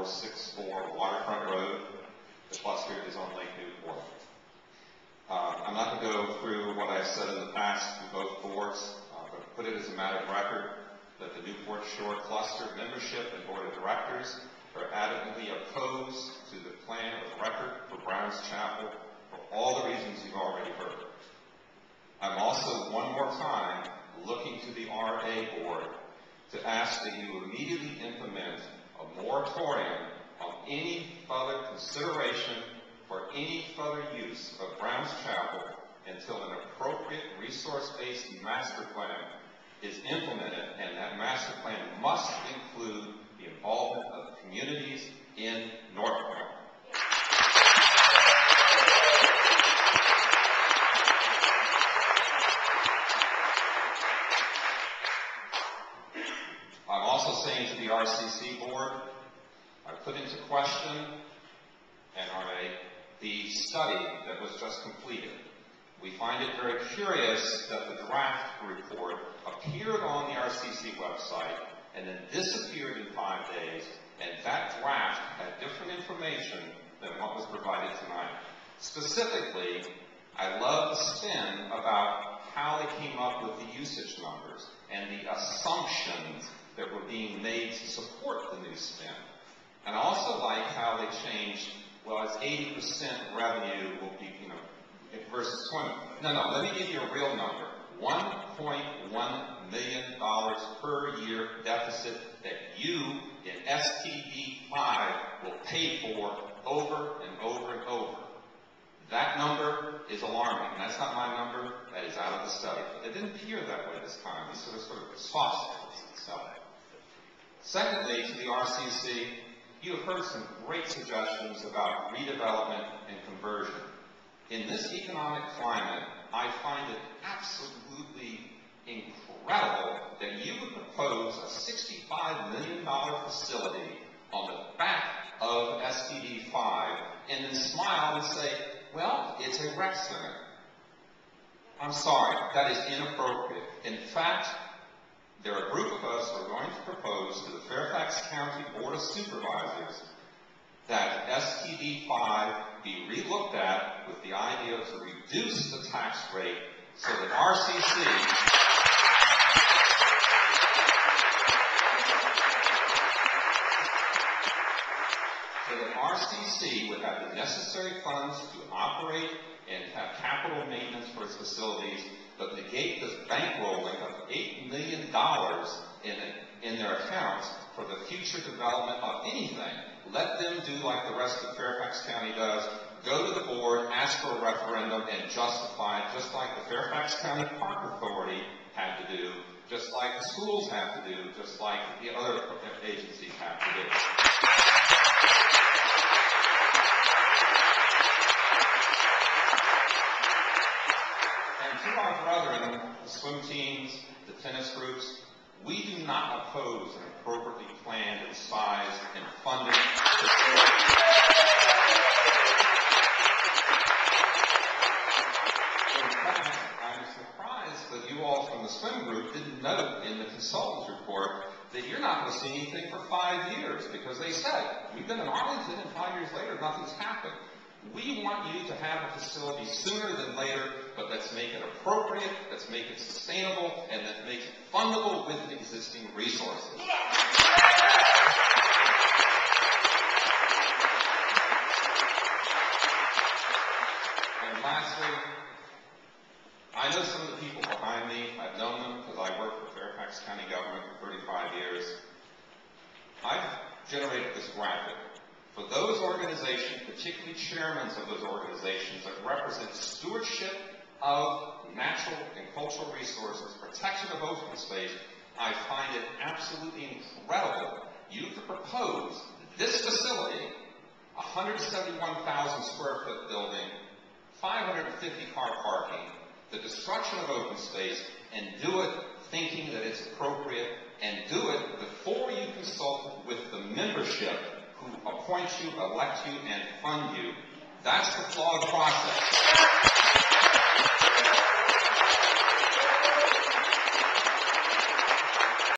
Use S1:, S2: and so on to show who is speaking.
S1: 464 Waterfront Road. The cluster is on Lake Newport. I'm not going to go through what I've said in the past to both boards, but put it as a matter of record that the Newport Shore Cluster membership and board of directors are adamantly opposed to the plan of record for Browns Chapel for all the reasons you've already heard. I'm also, one more time, looking to the RA board to ask that you immediately implement a moratorium on any further consideration for any further use of Browns Chapel until an appropriate resource-based master plan is implemented, and that master plan must include the involvement of communities in North Point. I'm also saying to the RCC board, I put into question and the study that was just completed. We find it very curious that the draft report appeared on the RCC website and then disappeared in 5 days, and that draft had different information than what was provided tonight. Specifically, I love the spin about how they came up with the usage numbers and the assumptions that were being made to support the new spin. And I also like how they changed, well, it's 80% revenue will be, versus 20. No, let me give you a real number. $1.1 million per year deficit that you in STD5 will pay for over and over and over. That number is alarming. And that's not my number. That is out of the study. But it didn't appear that way this time. This was sort of sauce. Secondly, to the RCC, you have heard some great suggestions about redevelopment and conversion. In this economic climate, I find it absolutely incredible that you would propose a $65 million facility on the back of STD5 and then smile and say, well, it's a rec center. I'm sorry, that is inappropriate. In fact, there are a group of us who are going to propose to the Fairfax County Board of Supervisors that STD5 be relooked at with the idea to reduce the tax rate so that RCC would have the necessary funds to operate and have capital maintenance for its facilities, but negate this bankrolling of $8 million in their accounts for the future development of anything. Let them do like the rest of Fairfax County does. Go to the board, ask for a referendum, and justify it, just like the Fairfax County Park Authority had to do, just like the schools have to do, just like the other agencies have to do. And to our brethren, the swim teams, the tennis groups, we do not oppose an appropriately planned and sized and funded In fact, I'm surprised that you all from the swim group didn't note in the consultant's report that you're not going to see anything for 5 years, because they said, we've been in Arlington and 5 years later, nothing's happened. We want you to have a facility sooner than later, but let's make it appropriate, let's make it sustainable, and let's make it fundable with existing resources. And lastly, I know some of the people behind me. I've known them because I worked for Fairfax County government for 35 years. I've generated this graphic. For those organizations, particularly chairmen of those organizations that represent stewardship of natural and cultural resources, protection of open space, I find it absolutely incredible you to propose this facility, 171,000 square foot building, 550 car parking, the destruction of open space, and do it thinking that it's appropriate, and do it before you consult with the membership who appoint you, elect you, and fund you. That's the flawed process.